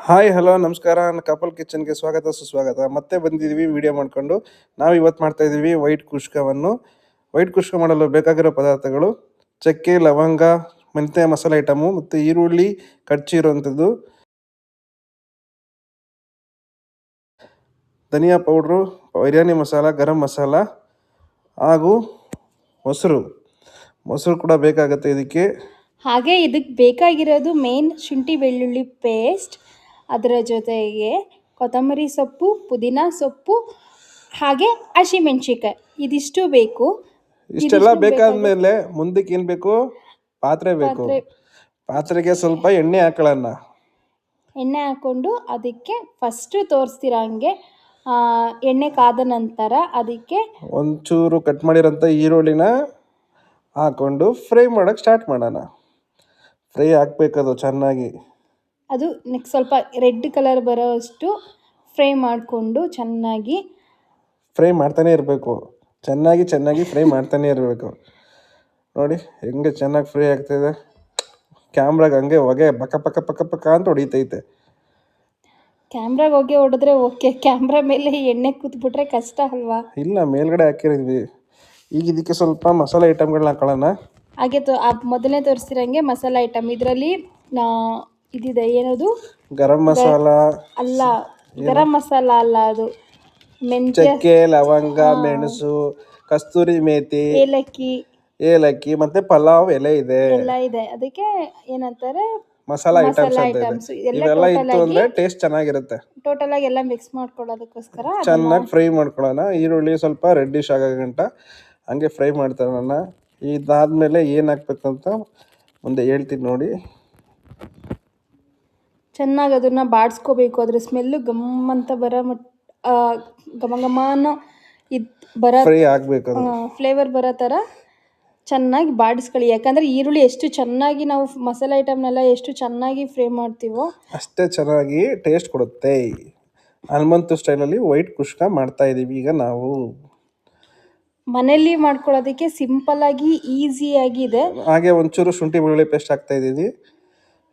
Hi hello ನಮಸ್ಕಾರ. Couple ಕಿಚನ್ಗೆ ಸ್ವಾಗತ ಸುಸ್ವಾಗತ. ಮತ್ತೆ ಬಂದಿದ್ದೀವಿ ವಿಡಿಯೋ ಮಾಡ್ಕೊಂಡು. ನಾವು ಇವತ್ತು ಮಾಡ್ತಾ ಇದ್ದೀವಿ ವೈಟ್ ಕುಷ್ಕವನ್ನು. ವೈಟ್ ಕುಷ್ಕ ಮಾಡಲು ಬೇಕಾಗಿರೋ ಪದಾರ್ಥಗಳು: ಚಕ್ಕೆ, ಲವಂಗ, ಮೆಂತ್ಯ ಮಸಾಲೆ ಐಟಮು ಮತ್ತು ಈರುಳ್ಳಿ ಕಚ್ಚಿರುವಂಥದ್ದು, ಧನಿಯಾ ಪೌಡ್ರು, ಬಿರಿಯಾನಿ ಮಸಾಲ, ಗರಂ ಮಸಾಲ ಹಾಗೂ ಮೊಸರು ಕೂಡ ಬೇಕಾಗುತ್ತೆ ಇದಕ್ಕೆ. ಹಾಗೆ ಇದಕ್ಕೆ ಬೇಕಾಗಿರೋದು ಮೇನ್ ಶುಂಠಿ ಬೆಳ್ಳುಳ್ಳಿ ಪೇಸ್ಟ್, ಅದರ ಜೊತೆಗೆ ಕೊತ್ತಂಬರಿ ಸೊಪ್ಪು, ಪುದೀನ ಸೊಪ್ಪು, ಹಾಗೆ ಹಸಿಮೆಣ್ಸಿಕಾಯಿ. ಇದಿಷ್ಟು ಬೇಕು. ಇಷ್ಟೆಲ್ಲ ಬೇಕಾದ್ಮೇಲೆ ಮುಂದಕ್ಕೆ ಏನು ಬೇಕು? ಪಾತ್ರೆ ಬೇಕು. ಪಾತ್ರೆಗೆ ಸ್ವಲ್ಪ ಎಣ್ಣೆ ಹಾಕೊಳ್ಳೋಣ. ಎಣ್ಣೆ ಹಾಕ್ಕೊಂಡು ಅದಕ್ಕೆ ಫಸ್ಟು ತೋರಿಸ್ತೀರಾ ಹಂಗೆ ಎಣ್ಣೆ ಕಾದ ನಂತರ ಅದಕ್ಕೆ ಒಂಚೂರು ಕಟ್ ಮಾಡಿರೋಂಥ ಈರುಳ್ಳಿನ ಹಾಕ್ಕೊಂಡು ಫ್ರೈ ಮಾಡೋಕ್ಕೆ ಸ್ಟಾರ್ಟ್ ಮಾಡೋಣ. ಫ್ರೈ ಹಾಕ್ಬೇಕದು ಚೆನ್ನಾಗಿ. ಅದು ನೆಕ್ಸ್ಟ್ ಸ್ವಲ್ಪ ರೆಡ್ ಕಲರ್ ಬರೋಷ್ಟು ಫ್ರೈ ಮಾಡಿಕೊಂಡು ಚೆನ್ನಾಗಿ ಫ್ರೈ ಮಾಡ್ತಾನೆ ಇರಬೇಕು. ಚೆನ್ನಾಗಿ ಫ್ರೈ ಮಾಡ್ತಾನೆ ಇರಬೇಕು. ನೋಡಿ ಹೆಂಗೆ ಚೆನ್ನಾಗಿ ಫ್ರೈ ಆಗ್ತಾಯಿದೆ. ಕ್ಯಾಮ್ರಾಗೆ ಹಂಗೆ ಹೊಗೆ ಪಕ್ಕ ಪಕ್ಕ ಪಕ್ಕ ಪಕ್ಕ ಅಂತ ಹೊಡಿತೈತೆ. ಕ್ಯಾಮ್ರಾಗೆ ಹೊಗೆ ಹೊಡೆದ್ರೆ ಓಕೆ, ಕ್ಯಾಮ್ರಾ ಮೇಲೆ ಎಣ್ಣೆ ಕೂತ್ಬಿಟ್ರೆ ಕಷ್ಟ ಅಲ್ವಾ? ಇಲ್ಲ, ಮೇಲ್ಗಡೆ ಹಾಕಿರಿದ್ವಿ. ಈಗ ಇದಕ್ಕೆ ಸ್ವಲ್ಪ ಮಸಾಲೆ ಐಟಮ್ಗಳನ್ನ ಹಾಕೊಳ್ಳೋಣ. ಹಾಗೆ ಮೊದಲನೇ ತೋರಿಸ್ತಿರಂಗೆ ಮಸಾಲೆ ಐಟಮ್ ಇದರಲ್ಲಿ ಇದಿದೆ. ಏನದು? ಗರಂ ಮಸಾಲ ಅಲ್ಲ, ಗರಂ ಮಸಾಲ ಅಲ್ಲ, ಅದು ಚಕ್ಕೆ, ಲವಂಗ, ಮೆಣಸು, ಕಸ್ತೂರಿ ಮೇಥಿ, ಏಲಕ್ಕಿ ಮತ್ತೆ ಪಲಾವ್ ಎಲೆ ಇದೆ. ಎಲ್ಲ ಇದೆ. ಅದಕ್ಕೆ ಏನಂತಾರೆ? ಮಸಾಲಾ ಐಟಮ್ಸ್. ಇವೆಲ್ಲ ಇತ್ತು ಅಂದ್ರೆ ಟೇಸ್ಟ್ ಚೆನ್ನಾಗಿರುತ್ತೆ. ಟೋಟಲ್ ಆಗಿ ಎಲ್ಲ ಮಿಕ್ಸ್ ಮಾಡ್ಕೊಳ್ಳೋದಕ್ಕೋಸ್ಕರ ಚೆನ್ನಾಗಿ ಫ್ರೈ ಮಾಡ್ಕೊಳ್ಳೋಣ. ಈರುಳ್ಳಿ ಸ್ವಲ್ಪ ರೆಡ್ಡಿಶ್ ಆಗೋ ಹಂಗೆ ಫ್ರೈ ಮಾಡ್ತಾರೋಣ. ಇದಾದ್ಮೇಲೆ ಏನು ಹಾಕ್ಬೇಕಂತ ಮುಂದೆ ಹೇಳ್ತೀನಿ ನೋಡಿ. ಚೆನ್ನಾಗಿ ಅದನ್ನು ಬಾಡಿಸ್ಕೋಬೇಕು. ಅದ್ರ ಸ್ಮೆಲ್ಲು ಗಮ್ಮಂತ ಬರೋ ಘಮ ಅನ್ನೋ ಫ್ರೈ ಆಗಬೇಕು. ಫ್ಲೇವರ್ ಬರೋ ಥರ ಚೆನ್ನಾಗಿ ಬಾಡಿಸ್ಕೊಳ್ಳಿ. ಯಾಕಂದರೆ ಈರುಳ್ಳಿ ಎಷ್ಟು ಚೆನ್ನಾಗಿ ನಾವು ಮಸಾಲೆ ಐಟಮ್ನೆಲ್ಲ ಎಷ್ಟು ಚೆನ್ನಾಗಿ ಫ್ರೈ ಮಾಡ್ತೀವೋ ಅಷ್ಟೇ ಚೆನ್ನಾಗಿ ಟೇಸ್ಟ್ ಕೊಡುತ್ತೆ. ಹನುಮಂತು ಸ್ಟೈಲಲ್ಲಿ ವೈಟ್ ಕುಷ್ಕ ಮಾಡ್ತಾ ಇದ್ದೀವಿ ಈಗ ನಾವು. ಮನೆಯಲ್ಲಿ ಮಾಡ್ಕೊಳ್ಳೋದಕ್ಕೆ ಸಿಂಪಲ್ ಆಗಿ ಈಸಿಯಾಗಿದೆ. ಹಾಗೆ ಒಂಚೂರು ಶುಂಠಿ ಬೆಳ್ಳುಳ್ಳಿ ಪೇಸ್ಟ್ ಹಾಕ್ತಾ ಇದ್ದೀವಿ.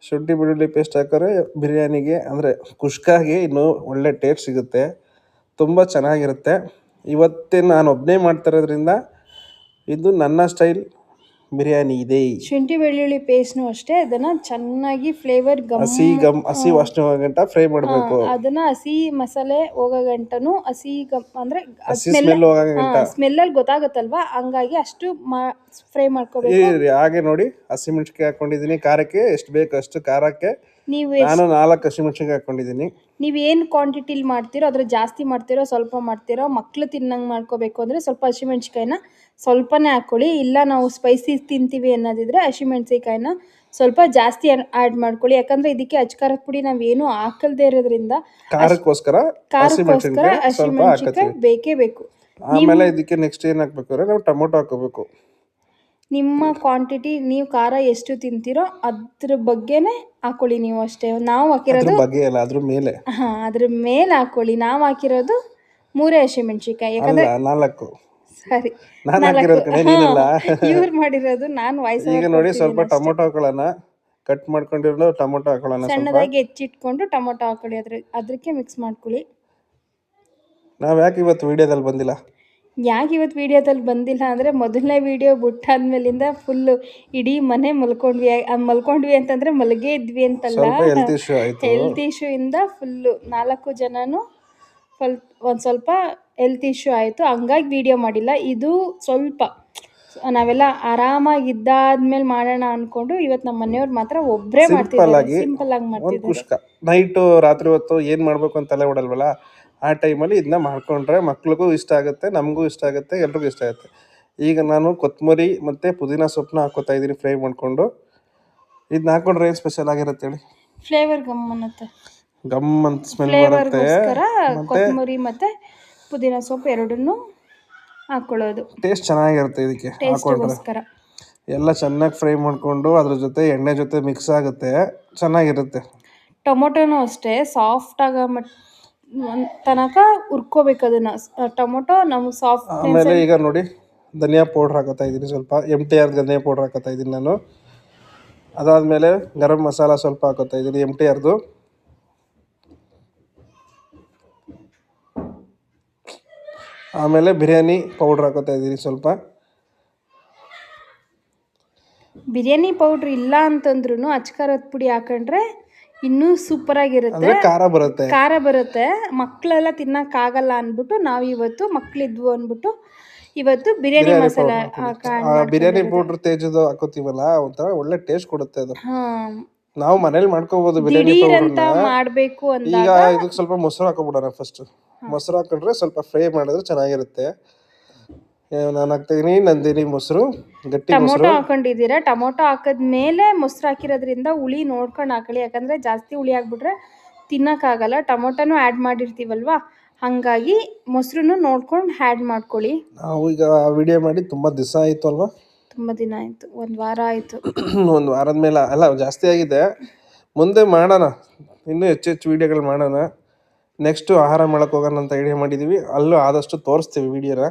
ಶುಂಠಿ ಬೆಳ್ಳುಳ್ಳಿ ಪೇಸ್ಟ್ ಹಾಕಿದ್ರೆ ಬಿರಿಯಾನಿಗೆ ಅಂದರೆ ಕುಷ್ಕಾಗೆ ಇನ್ನೂ ಒಳ್ಳೆ ಟೇಸ್ಟ್ ಸಿಗುತ್ತೆ. ತುಂಬ ಚೆನ್ನಾಗಿರುತ್ತೆ. ಇವತ್ತೇ ನಾನು ಒಬ್ಬನೇ ಮಾಡ್ತಿರೋದ್ರಿಂದ ಇದು ನನ್ನ ಸ್ಟೈಲ್ ಬಿರಿಯಾನಿ ಇದೆ. ಶುಂಠಿ ಬೆಳ್ಳುಳ್ಳಿ ಪೇಸ್ಟ್ನು ಅಷ್ಟೇ, ಅದನ್ನು ಚೆನ್ನಾಗಿ ಫ್ಲೇವರ್ ಹಸಿ ವಾಸನೆ ಹೋಗಂಟ ಫ್ರೈ ಮಾಡಬೇಕು. ಅದನ್ನು ಹಸಿ ಮಸಾಲೆ ಹೋಗಗಂಟನು ಹಸಿ ಅಂದರೆ ಸ್ಮೆಲ್ಲಲ್ಲಿ ಗೊತ್ತಾಗುತ್ತಲ್ವಾ, ಹಂಗಾಗಿ ಅಷ್ಟು ಫ್ರೈ ಮಾಡ್ಕೋಬೇಕು. ಹಾಗೆ ನೋಡಿ, ಹಸಿಮೆಣ್ಸಿಕಾಯಿ ಹಾಕೊಂಡಿದ್ದೀನಿ. ಖಾರಕ್ಕೆ ಎಷ್ಟು ಬೇಕು ಅಷ್ಟು ಖಾರಕ್ಕೆ ನಾನು 4 ಹಸಿಮೆಣ್ಸಿಕಾಯಿ ಹಾಕೊಂಡಿದ್ದೀನಿ. ನೀವೇನು ಕ್ವಾಂಟಿಟಿಲಿ ಮಾಡ್ತೀರೋ ಅದ್ರ ಜಾಸ್ತಿ ಮಾಡ್ತೀರೋ ಸ್ವಲ್ಪ ಮಾಡ್ತೀರೋ, ಮಕ್ಳು ತಿನ್ನಂಗೆ ಮಾಡ್ಕೋಬೇಕು ಅಂದರೆ ಸ್ವಲ್ಪ ಹಸಿಮೆಣ್ಸಿಕಾಯಿನ ಸ್ವಲ್ಪನೇ ಹಾಕ್ಕೊಳ್ಳಿ. ಇಲ್ಲ ನಾವು ಸ್ಪೈಸಿ ತಿಂತೀವಿ ಅನ್ನೋದಿದ್ರೆ ಹಸಿಮೆಣ್ಸಿಕಾಯಿನ ಸ್ವಲ್ಪ ಜಾಸ್ತಿ ಆ್ಯಡ್ ಮಾಡ್ಕೊಳ್ಳಿ. ಯಾಕಂದರೆ ಇದಕ್ಕೆ ಅಚ್ಕಾರದ ಪುಡಿ ನಾವೇನು ಹಾಕಲ್ದೇ ಇರೋದ್ರಿಂದ ಖಾರಕ್ಕೋಸ್ಕರ ಹಸಿಮೆಣ್ಸಿಕಾಯಿ ಬೇಕೇ ಬೇಕು. ಆಮೇಲೆ ಇದಕ್ಕೆ ನೆಕ್ಸ್ಟ್ ಏನು ಹಾಕ್ಬೇಕು ಅಂದರೆ ನಾವು ಟೊಮೊಟೊ ಹಾಕೋಬೇಕು. ನಿಮ್ಮ ಕ್ವಾಂಟಿಟಿ, ನೀವು ಖಾರ ಎಷ್ಟು ತಿಂತೀರೋ ಅದ್ರ ಬಗ್ಗೆನೇ ಹಾಕೊಳ್ಳಿ ನೀವು ಅಷ್ಟೇ. ನಾವು ಹಾಕಿರೋದು ಅದ್ರ ಮೇಲೆ ಅದ್ರ ಮೇಲೆ ಹಾಕೊಳ್ಳಿ. ನಾವು ಹಾಕಿರೋದು 3 ಹಸಿಮೆಣ್ಸಿಕಾಯಿ. ಯಾಕಂದ್ರೆ 4 ಸರಿ, ಇವ್ರು ಮಾಡಿರೋದು ನಾನು ವಾಯ್ಸ್. ಈಗ ನೋಡಿ ಸ್ವಲ್ಪ ಟೊಮೊಟೊ ಹಾಕೊಳ್ಳೋಣ. ಕಟ್ ಮಾಡ್ಕೊಂಡಿರೋ ಟೊಮೊಟೊ ಹಾಕೊಳ್ಳೋಣ. ಸಣ್ಣದಾಗಿ ಹೆಚ್ಚಿಟ್ಕೊಂಡು ಟೊಮೊಟೊ ಹಾಕೊಳ್ಳಿ. ಅದಕ್ಕೆ ಮಿಕ್ಸ್ ಮಾಡ್ಕೊಳ್ಳಿ. ನಾವು ಯಾಕೆ ಇವತ್ತು ವಿಡಿಯೋದಲ್ಲಿ ಬಂದಿಲ್ಲ ಅಂದರೆ ಮೊದಲನೇ ವಿಡಿಯೋ ಬಿಟ್ಟಾದ್ಮೇಲಿಂದ ಫುಲ್ಲು ಇಡೀ ಮನೆ ಮಲ್ಕೊಂಡ್ವಿ ಅಂತಂದರೆ ಮಲಗೇ ಇದ್ವಿ ಅಂತಲ್ಲ, ಹೆಲ್ತ್ ಇಶ್ಯೂ ಇಂದ ಫುಲ್ಲು 4 ಜನನು ಒಂದು ಸ್ವಲ್ಪ ಹೆಲ್ತ್ ಇಶ್ಯೂ ಆಯಿತು. ಹಂಗಾಗಿ ವಿಡಿಯೋ ಮಾಡಿಲ್ಲ. ಇದು ಸ್ವಲ್ಪ ನಾವೆಲ್ಲ ಆರಾಮಾಗಿದ್ದಾದ್ಮೇಲೆ ಮಾಡೋಣ ಅಂದ್ಕೊಂಡು ಇವತ್ತು ನಮ್ಮ ಮನೆಯವ್ರು ಮಾತ್ರ ಒಬ್ಬರೇ ಮಾಡ್ತಿದ್ದಾರೆ. ಸಿಂಪಲ್ ಆಗಿ ಮಾಡ್ತಿದ್ದಾರೆ. ನೈಟು ರಾತ್ರಿ ಹೊತ್ತು ಏನು ಮಾಡಬೇಕು ಅಂತೆಲ್ಲ ಓಡಲ್ವಲ್ಲ, ಆ ಟೈಮಲ್ಲಿ ಇದನ್ನ ಮಾಡ್ಕೊಂಡ್ರೆ ಮಕ್ಳಿಗೂ ಇಷ್ಟ ಆಗುತ್ತೆ, ನಮಗೂ ಇಷ್ಟ ಆಗುತ್ತೆ, ಎಲ್ರಿಗೂ ಇಷ್ಟ ಆಗುತ್ತೆ. ಈಗ ನಾನು ಕೊತ್ತಂಬರಿ ಮತ್ತು ಪುದೀನ ಸೊಪ್ಪನ್ನ ಹಾಕೋತಾ ಇದ್ದೀನಿ ಫ್ರೈ ಮಾಡಿಕೊಂಡು. ಇದನ್ನ ಹಾಕೊಂಡ್ರೆ ಏನು ಸ್ಪೆಷಲ್ ಆಗಿರುತ್ತೆ ಹೇಳಿ? ಫ್ಲೇವರ್ ಗಮ್ ಅಂತ ಸ್ಮೆಲ್ ಬರುತ್ತೆ. ಕೊತ್ತಂಬರಿ ಮತ್ತು ಪುದೀನ ಸೊಪ್ಪು ಎರಡನ್ನೂ ಹಾಕೊಳ್ಳೋದು ಟೇಸ್ಟ್ ಚೆನ್ನಾಗಿರುತ್ತೆ. ಇದಕ್ಕೆ ಹಾಕೊಂಡ್ರೆ ಎಲ್ಲ ಚೆನ್ನಾಗಿ ಫ್ರೈ ಮಾಡಿಕೊಂಡು ಅದ್ರ ಜೊತೆ ಎಣ್ಣೆ ಜೊತೆ ಮಿಕ್ಸ್ ಆಗುತ್ತೆ, ಚೆನ್ನಾಗಿರುತ್ತೆ. ಟೊಮೊಟೊನೂ ಅಷ್ಟೇ ಸಾಫ್ಟ್ ಆಗೋ ತನಕ ಹುರ್ಕೋಬೇಕು ಅದನ್ನ. ಟೊಮೊಟೊ ನಮ್ಗೆ ಸಾಫ್ಟ್. ಆಮೇಲೆ ಈಗ ನೋಡಿ ಧನಿಯಾ ಪೌಡ್ರ್ ಹಾಕೋತಾ ಇದ್ದೀನಿ. ಸ್ವಲ್ಪ MTR ಧನಿಯಾ ಪೌಡ್ರ್ ಹಾಕೋತಾ ಇದ್ದೀನಿ ನಾನು. ಅದಾದಮೇಲೆ ಗರಂ ಮಸಾಲ ಸ್ವಲ್ಪ ಹಾಕೋತಾ ಇದ್ದೀನಿ MTRದು. ಆಮೇಲೆ ಬಿರಿಯಾನಿ ಪೌಡ್ರ್ ಹಾಕೋತಾ ಇದ್ದೀನಿ ಸ್ವಲ್ಪ. ಬಿರಿಯಾನಿ ಪೌಡ್ರ್ ಇಲ್ಲ ಅಂತಂದ್ರೂ ಅಚ್ಕಾರದ ಪುಡಿ ಹಾಕೊಂಡ್ರೆ ಇನ್ನೂ ಸೂಪರಾಗಿರುತ್ತೆ, ಅಂದರೆ ಖಾರ ಬರುತ್ತೆ. ಮಕ್ಕಳೆಲ್ಲ ತಿನ್ನೋಕ್ಕಾಗಲ್ಲ ಅಂದ್ಬಿಟ್ಟು ನಾವು ಇವತ್ತು ಮಕ್ಕಳಿದ್ವು ಅಂದ್ಬಿಟ್ಟು ಇವತ್ತು ಬಿರಿಯಾನಿ ಮಸಾಲ ಬಿರಿಯಾನಿ ಪೌಡ್ರ್ ತೇಜದು ಹಾಕೋತೀವಲ್ಲ ಒಂಥರ ಒಳ್ಳೆ ಟೇಸ್ಟ್ ಕೊಡುತ್ತೆ ಅದು. ನಾವು ಮನೇಲಿ ಮಾಡ್ಕೋಬಹುದು ಬಿರಿಯಾನಿ ಅಂತ ಮಾಡಬೇಕು ಅಂತ. ಈಗ ಇದಕ್ಕೆ ಸ್ವಲ್ಪ ಮೊಸರು ಹಾಕೋಬಿಡೋಣ. ಫಸ್ಟ್ ಮೊಸರು ಹಾಕೊಂಡ್ರೆ ಸ್ವಲ್ಪ ಫ್ರೈ ಮಾಡಿದ್ರೆ ಚೆನ್ನಾಗಿರುತ್ತೆ. ನಾನು ಹಾಕ್ತಿದ್ದೀನಿ ನಂದಿನಿ ಮೊಸರು, ಗಟ್ಟಿ ಮೊಸರು. ಟೊಮೊಟೊ ಹಾಕೊಂಡಿದ್ದೀರಾ, ಟೊಮೊಟೊ ಹಾಕಿದ್ಮೇಲೆ ಮೊಸರು ಹಾಕಿರೋದ್ರಿಂದ ಹುಳಿ ನೋಡ್ಕೊಂಡು ಹಾಕೊಳ್ಳಿ, ಯಾಕಂದರೆ ಜಾಸ್ತಿ ಹುಳಿ ಆಗಿಬಿಟ್ರೆ ತಿನ್ನೋಕ್ಕಾಗಲ್ಲ. ಟೊಮೊಟೊನೂ ಆ್ಯಡ್ ಮಾಡಿರ್ತೀವಲ್ವ, ಹಾಗಾಗಿ ಮೊಸರನ್ನು ನೋಡ್ಕೊಂಡು ಆ್ಯಡ್ ಮಾಡ್ಕೊಳ್ಳಿ. ನಾವು ಈಗ ವಿಡಿಯೋ ಮಾಡಿ ತುಂಬ ದಿವಸ ಆಯಿತು ಅಲ್ವಾ? ತುಂಬ ದಿನ ಆಯಿತು, 1 ವಾರ ಆಯಿತು. 1 ವಾರದ ಮೇಲೆ ಅಲ್ಲ, ಜಾಸ್ತಿ ಆಗಿದೆ. ಮುಂದೆ ಮಾಡೋಣ, ಇನ್ನೂ ಹೆಚ್ಚು ವೀಡಿಯೋಗಳು ಮಾಡೋಣ. ನೆಕ್ಸ್ಟು ಆಹಾರ ಮಾಡೋಕ್ಕೆ ಹೋಗೋಣ ಅಂತ ಐಡಿಯಾ ಮಾಡಿದ್ದೀವಿ. ಅಲ್ಲೂ ಆದಷ್ಟು ತೋರಿಸ್ತೀವಿ ವೀಡಿಯೋನ.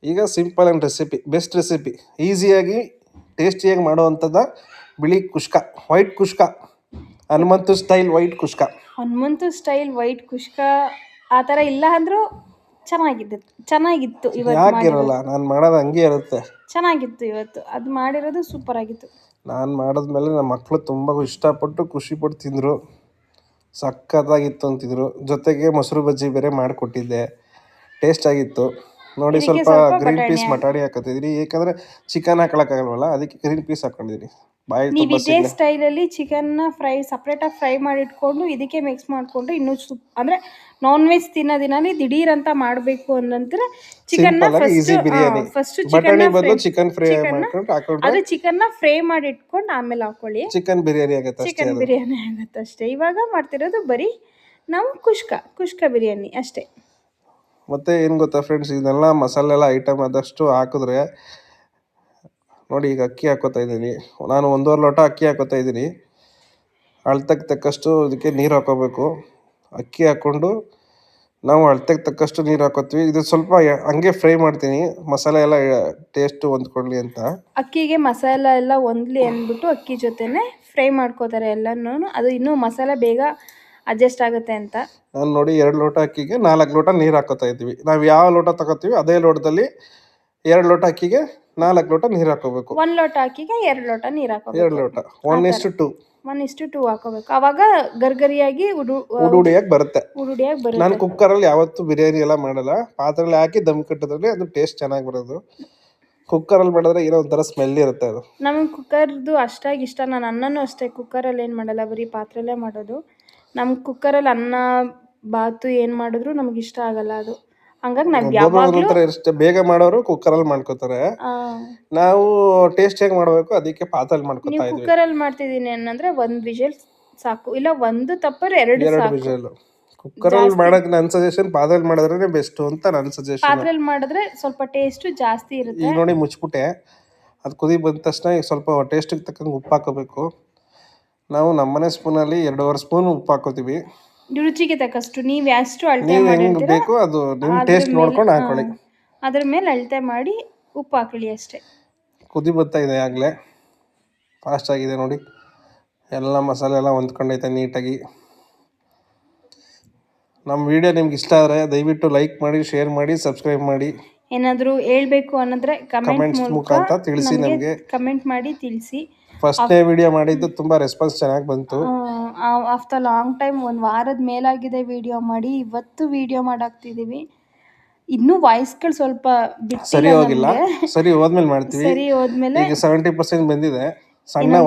ಈಗ simple and recipe, best recipe, ಈಸಿಯಾಗಿ ಟೇಸ್ಟಿಯಾಗಿ ಮಾಡೋವಂಥದ್ದು ಬಿಳಿ ಕುಷ್ಕ, ವೈಟ್ ಕುಷ್ಕ, ಹನುಮಂತು ಸ್ಟೈಲ್ ವೈಟ್ ಕುಷ್ಕ. ಹನುಮಂತು ಸ್ಟೈಲ್ ವೈಟ್ ಕುಷ್ಕ ಆ ಥರ ಇಲ್ಲ ಅಂದರೂ ಚೆನ್ನಾಗಿತ್ತು ಇವತ್ತು. ಯಾಕಿರಲ್ಲ, ನಾನು ಮಾಡೋದು ಹಂಗೆ ಇರುತ್ತೆ. ಚೆನ್ನಾಗಿತ್ತು ಇವತ್ತು, ಅದು ಮಾಡಿರೋದು ಸೂಪರ್ ಆಗಿತ್ತು. ನಾನು ಮಾಡಿದ್ಮೇಲೆ ನಮ್ಮ ಮಕ್ಕಳು ತುಂಬ ಇಷ್ಟಪಟ್ಟು ಖುಷಿಪಟ್ಟು ತಿಂದರು. ಸಕ್ಕತ್ತಾಗಿತ್ತು ಅಂತಿದ್ರು. ಜೊತೆಗೆ ಮೊಸರು ಬಜ್ಜಿ ಬೇರೆ ಮಾಡಿಕೊಟ್ಟಿದ್ದೆ, ಟೇಸ್ಟ್ ಆಗಿತ್ತು. ನೋಡಿ ಸ್ವಲ್ಪ ಗ್ರೀನ್ ಪೀಸ್ ಮಟಾಣಿ ಹಾಕೋತಿದ್ದೀನಿ, ಏಕೆಂದರೆ ಚಿಕನ್ ಹಾಕೊಳಕ್ಕಾಗಲ್ವಲ್ಲ, ಅದಕ್ಕೆ ಗ್ರೀನ್ ಪೀಸ್ ಹಾಕೊಂಡಿದ್ದೀನಿ. ನೀವು ಇದೇ ಸ್ಟೈಲಲ್ಲಿ ಚಿಕನ್ನ ಸಪ್ರೇಟಾಗಿ ಫ್ರೈ ಮಾಡಿಟ್ಕೊಂಡು ಇದಕ್ಕೆ ಮಿಕ್ಸ್ ಮಾಡಿಕೊಂಡು ಇನ್ನೂ ಅಂದರೆ ನಾನ್ ವೆಜ್ ತಿನ್ನೋ ದಿನಲ್ಲಿ ದಿಢೀರ್ ಅಂತ ಮಾಡಬೇಕು ಅನ್ನಂದ್ರೆ ಚಿಕನ್ನ ಫಸ್ಟ್ ಚಿಕನ್ ಫ್ರೈ ಮಾಡಿ ಇಟ್ಕೊಂಡು ಆಮೇಲೆ ಹಾಕೊಳ್ಳಿ, ಚಿಕನ್ ಬಿರಿಯಾನಿ ಆಗುತ್ತೆ ಅಷ್ಟೇ. ಇವಾಗ ಮಾಡ್ತಿರೋದು ಬರೀ ನಾವು ಕುಷ್ಕ ಬಿರಿಯಾನಿ ಅಷ್ಟೇ. ಮತ್ತೆ ಏನು ಗೊತ್ತಾ ಫ್ರೆಂಡ್ಸ್, ಇದೆಲ್ಲ ಮಸಾಲೆ ಎಲ್ಲ ಐಟಮ್ ಆದಷ್ಟು ಹಾಕಿದ್ರೆ ನೋಡಿ. ಈಗ ಅಕ್ಕಿ ಹಾಕೋತಾ ಇದ್ದೀನಿ ನಾನು, 1.5 ಲೋಟ ಅಕ್ಕಿ ಹಾಕೋತಾ ಇದ್ದೀನಿ. ಅಳತೆಗೆ ತಕ್ಕಷ್ಟು ಇದಕ್ಕೆ ನೀರು ಹಾಕೋಬೇಕು. ಅಕ್ಕಿ ಹಾಕ್ಕೊಂಡು ನಾವು ಅಳತೆಗೆ ತಕ್ಕಷ್ಟು ನೀರು ಹಾಕೋತೀವಿ. ಇದು ಸ್ವಲ್ಪ ಹಂಗೆ ಫ್ರೈ ಮಾಡ್ತೀನಿ, ಮಸಾಲೆ ಎಲ್ಲ ಟೇಸ್ಟು ಹೊಂದ್ಕೊಳ್ಳಿ ಅಂತ. ಅಕ್ಕಿಗೆ ಮಸಾಲೆ ಎಲ್ಲ ಹೊಂದ್ಲಿ ಅಂದ್ಬಿಟ್ಟು ಅಕ್ಕಿ ಜೊತೆನೆ ಫ್ರೈ ಮಾಡ್ಕೋತಾರೆ ಎಲ್ಲನೂ, ಅದು ಇನ್ನೂ ಮಸಾಲೆ ಬೇಗ ಅಡ್ಜಸ್ಟ್ ಆಗುತ್ತೆ ಅಂತ. ನಾನು ನೋಡಿ 2 ಲೋಟ ಅಕ್ಕಿಗೆ 4 ಲೋಟ ನೀರು ಹಾಕೋತಾ ಇದ್ದೀವಿ. ನಾವು ಯಾವ ಲೋಟ ತಗೋತೀವಿ ಅದೇ ಲೋಟದಲ್ಲಿ 2 ಲೋಟ ಅಕ್ಕಿಗೆ 4 ಲೋಟ ನೀರು ಹಾಕೋಬೇಕು. 1 ಲೋಟ ಅಕ್ಕಿಗೆ 2 ಲೋಟ ನೀರು ಹಾಕೋಬೇಕು. 2 ಲೋಟ 1:2 1:2 ಹಾಕೋಬೇಕು. ಅವಾಗ ಗರ್ಗರಿಯಾಗಿ ಉಡುಡಿಯಾಗಿ ಬರುತ್ತೆ. ನಾನು ಬರುತ್ತೆ. ಕುಕ್ಕರಲ್ಲಿ ಯಾವತ್ತೂ ಬಿರಿಯಾನಿ ಎಲ್ಲ ಮಾಡಲ್ಲ, ಪಾತ್ರೆಯಲ್ಲಿ ಹಾಕಿ ದಮ್ ಕಟ್ಟಿದ್ರೆ ಅದು ಟೇಸ್ಟ್ ಚೆನ್ನಾಗಿ ಬರೋದು. ಕುಕ್ಕರಲ್ಲಿ ಮಾಡಿದ್ರೆ ಏನೋ ಒಂಥರ ಸ್ಮೆಲ್ ಇರುತ್ತೆ ಅದು. ನಮಗೆ ಕುಕ್ಕರ್ದು ಅಷ್ಟಾಗಿ ಇಷ್ಟ. ನಾನು ಅನ್ನನೂ ಅಷ್ಟೇ ಕುಕ್ಕರಲ್ಲಿ ಏನು ಮಾಡಲ್ಲ, ಬರೀ ಪಾತ್ರೆಯಲ್ಲೇ ಮಾಡೋದು. ನಮ್ಗೆ ಕುಕ್ಕರಲ್ಲಿ ಅನ್ನ ಬಾತು ಏನು ಮಾಡಿದ್ರು ನಮ್ಗೆ ಇಷ್ಟ ಆಗಲ್ಲ ಅದು. ಹಂಗಾಗಿ ನಾವು ಯಾವಾಗಲೂ ಬೇಗ ಮಾಡೋರು ಕುಕ್ಕರಲ್ಲಿ ಮಾಡ್ಕೋತಾರೆ. ನಾವು ಟೇಸ್ಟಿಯಾಗಿ ಮಾಡಬೇಕು, ಅದಕ್ಕೆ ಪಾತ್ರೆಯಲ್ಲಿ ಮಾಡ್ಕೋತಾ ಇದ್ದೀವಿ. ಕುಕ್ಕರಲ್ಲಿ ಮಾಡ್ತಿದ್ದೀನಿ ಏನಂದ್ರೆ 1 ವಿಷಲ್ ಸಾಕು, ಇಲ್ಲ 1 ತಪ್ಪರೆ 2 ವಿಷಲ್. ಕುಕ್ಕರಲ್ಲಿ ಮಾಡೋಕೆ ನನ್ನ ಸಜೆಷನ್ ಪಾತ್ರೆಯಲ್ಲಿ ಮಾಡಿದ್ರೆ ಬೆಸ್ಟ್ ಅಂತ ನನ್ನ ಸಜೆಷನ್. ಪಾತ್ರೆಯಲ್ಲಿ ಮಾಡಿದ್ರೆ ಸ್ವಲ್ಪ ಟೇಸ್ಟ್ ಜಾಸ್ತಿ ಇರುತ್ತೆ. ಈಗ ನೋಡಿ ಮುಚ್ಚಿಬಿಟ್ಟೆ, ಅದು ಕುದಿ ಬಂದ ತಕ್ಷಣ ಈಗ ಸ್ವಲ್ಪ ಟೇಸ್ಟಿಗೆ ತಕ್ಕಂಗೆ ಉಪ್ಪು ಹಾಕೋಬೇಕು. ನಾವು ನಮ್ಮನೆ ಸ್ಪೂನಲ್ಲಿ 2.5 ಸ್ಪೂನ್ ಉಪ್ಪು ಹಾಕೋತೀವಿ. ರುಚಿಗೆ ತಕ್ಕಷ್ಟು ನೀವು ಎಷ್ಟು ಅಳತೆ ಬೇಕು ಅದು ನಿಮ್ಮ ಟೇಸ್ಟ್ ನೋಡ್ಕೊಂಡು ಹಾಕೊಳ್ಳಿ. ಅದ್ರ ಮೇಲೆ ಅಳತೆ ಮಾಡಿ ಉಪ್ಪು ಹಾಕೊಳ್ಳಿ ಅಷ್ಟೇ. ಕುದಿ ಬರ್ತಾ ಇದೆ, ಆಗಲೇ ಫಾಸ್ಟ್ ಆಗಿದೆ ನೋಡಿ. ಎಲ್ಲ ಮಸಾಲೆ ಎಲ್ಲ ಹೊಂದ್ಕೊಂಡೈತೆ ನೀಟಾಗಿ. ನಮ್ಮ ವಿಡಿಯೋ ನಿಮ್ಗೆ ಇಷ್ಟ ಆದರೆ ದಯವಿಟ್ಟು ಲೈಕ್ ಮಾಡಿ, ಶೇರ್ ಮಾಡಿ, ಸಬ್ಸ್ಕ್ರೈಬ್ ಮಾಡಿ. ಏನಾದರೂ ಹೇಳ್ಬೇಕು ಅನ್ನೋದ್ರೆ ಕಮೆಂಟ್ ಮುಖಾಂತರ ತಿಳಿಸಿ, ನಮಗೆ ಕಮೆಂಟ್ ಮಾಡಿ ತಿಳಿಸಿ. ಫಸ್ಟ್ನೇ ವಿಡಿಯೋ ಮಾಡಿದ್ದು ತುಂಬ ರೆಸ್ಪಾನ್ಸ್ ಚೆನ್ನಾಗಿ ಬಂತು. ಆಫ್ಟರ್ ಲಾಂಗ್ ಟೈಮ್ 1 ವಾರದ ಮೇಲಾಗಿದೆ ವಿಡಿಯೋ ಮಾಡಿ. ಇವತ್ತು ವಿಡಿಯೋ ಮಾಡಾಕ್ತಿದ್ದೀವಿ. ಇನ್ನೂ ವಾಯ್ಸ್ಗಳು ಸ್ವಲ್ಪ ಸರಿ ಹೋಗಿಲ್ಲ, ಸರಿ ಹೋದ್ಮೇಲೆ ಮಾಡ್ತೀವಿ. ಸರಿ ಹೋದ್ಮೇಲೆ ಈಗ 70% ಬಂದಿದೆ.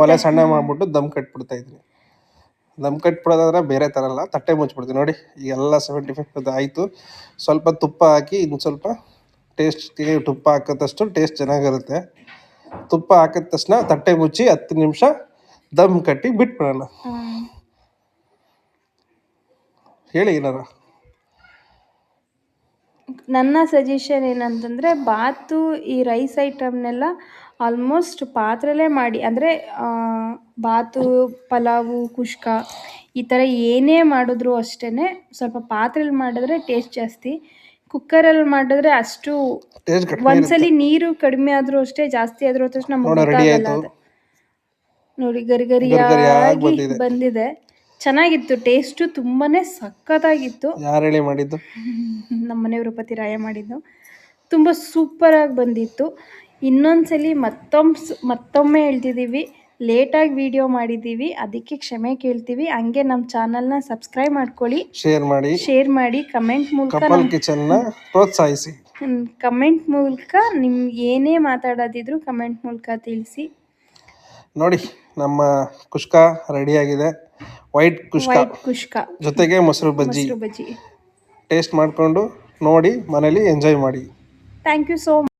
ಒಲೆ ಸಣ್ಣ ಮಾಡ್ಬಿಟ್ಟು ದಮ್ ಕಟ್ಬಿಡ್ತಾ ಇದ್ವಿ. ದಮ್ ಕಟ್ಬಿಡೋದಾದ್ರೆ ಬೇರೆ ಥರ ಅಲ್ಲ, ತಟ್ಟೆ ಮುಚ್ಚಿಬಿಡ್ತೀವಿ. ನೋಡಿ ಈಗ ಎಲ್ಲ 75% ಆಯಿತು. ಸ್ವಲ್ಪ ತುಪ್ಪ ಹಾಕಿ, ಇನ್ನು ಸ್ವಲ್ಪ ಟೇಸ್ಟ್ಗೆ ತುಪ್ಪ ಹಾಕೋದಷ್ಟು ಟೇಸ್ಟ್ ಚೆನ್ನಾಗಿರುತ್ತೆ. ತುಪ್ಪ ಹಾಕಿದ ತಕ್ಷಣ ತಟ್ಟೆ ಮುಚ್ಚಿ 10 ನಿಮಿಷ ದಮ್ ಕಟ್ಟಿ ಬಿಟ್ಬಿಡೋಣ. ಹೇಳಿ ಏನಾರ. ನನ್ನ ಸಜೆಷನ್ ಏನಂತಂದರೆ, ಬಾತು ಈ ರೈಸ್ ಐಟಮ್ನೆಲ್ಲ ಆಲ್ಮೋಸ್ಟ್ ಪಾತ್ರೆಲೇ ಮಾಡಿ, ಅಂದರೆ ಬಾತು, ಪಲಾವು, ಕುಷ್ಕ ಈ ಥರ ಏನೇ ಮಾಡಿದ್ರು ಅಷ್ಟೇ ಸ್ವಲ್ಪ ಪಾತ್ರೆಯಲ್ಲಿ ಮಾಡಿದ್ರೆ ಟೇಸ್ಟ್ ಜಾಸ್ತಿ. ಕುಕ್ಕರಲ್ಲಿ ಮಾಡಿದ್ರೆ ಅಷ್ಟು ಒಂದ್ಸಲಿ ನೀರು ಕಡಿಮೆ ಆದರೂ ಅಷ್ಟೇ, ಜಾಸ್ತಿ ಆದರೂ ಅಷ್ಟೇ ನಮಗೆ ಗೊತ್ತಾಗಲ್ಲ ಅದು. ನೋಡಿ ಗರಿಗರಿಯಾಗಿ ಬಂದಿದೆ. ಚೆನ್ನಾಗಿತ್ತು, ಟೇಸ್ಟು ತುಂಬಾ ಸಖತ್ತಾಗಿತ್ತು. ಯಾರು ಹೇಳಿ ಮಾಡಿದ್ದು? ನಮ್ಮ ಮನೆಯವರು ಪತಿರಾಯ ಮಾಡಿದ್ದು. ತುಂಬ ಸೂಪರಾಗಿ ಬಂದಿತ್ತು. ಇನ್ನೊಂದ್ಸಲಿ ಮತ್ತೊಮ್ಮೆ ಹೇಳ್ತಿದ್ದೀವಿ, ಲೇಟಾಗಿ ವಿಡಿಯೋ ಮಾಡಿದ್ದೀವಿ, ಅದಕ್ಕೆ ಕ್ಷಮೆ ಕೇಳ್ತೀವಿ. ಹಂಗೆ ನಮ್ಮ ಚಾನಲ್ನ ಸಬ್ಸ್ಕ್ರೈಬ್ ಮಾಡ್ಕೊಳ್ಳಿ, ಶೇರ್ ಮಾಡಿ, ಕಮೆಂಟ್ ಮೂಲಕ ಕಪಲ್ ಕಿಚನ್ನ ಪ್ರೋತ್ಸಾಹಿಸಿ. ಕಮೆಂಟ್ ಮೂಲಕ ನಿಮ್ಗೆ ಏನೇ ಮಾತಾಡೋದಿದ್ರು ಕಮೆಂಟ್ ಮೂಲಕ ತಿಳಿಸಿ. ನೋಡಿ ನಮ್ಮ ಕುಷ್ಕಾ ರೆಡಿಯಾಗಿದೆ. ವೈಟ್ ಕುಷ್ಕಾ ಜೊತೆಗೆ ಮೊಸರು ಬಜ್ಜಿ ಬಜ್ಜಿ ಟೇಸ್ಟ್ ಮಾಡಿಕೊಂಡು ನೋಡಿ, ಮನೇಲಿ ಎಂಜಾಯ್ ಮಾಡಿ. Thank you so much.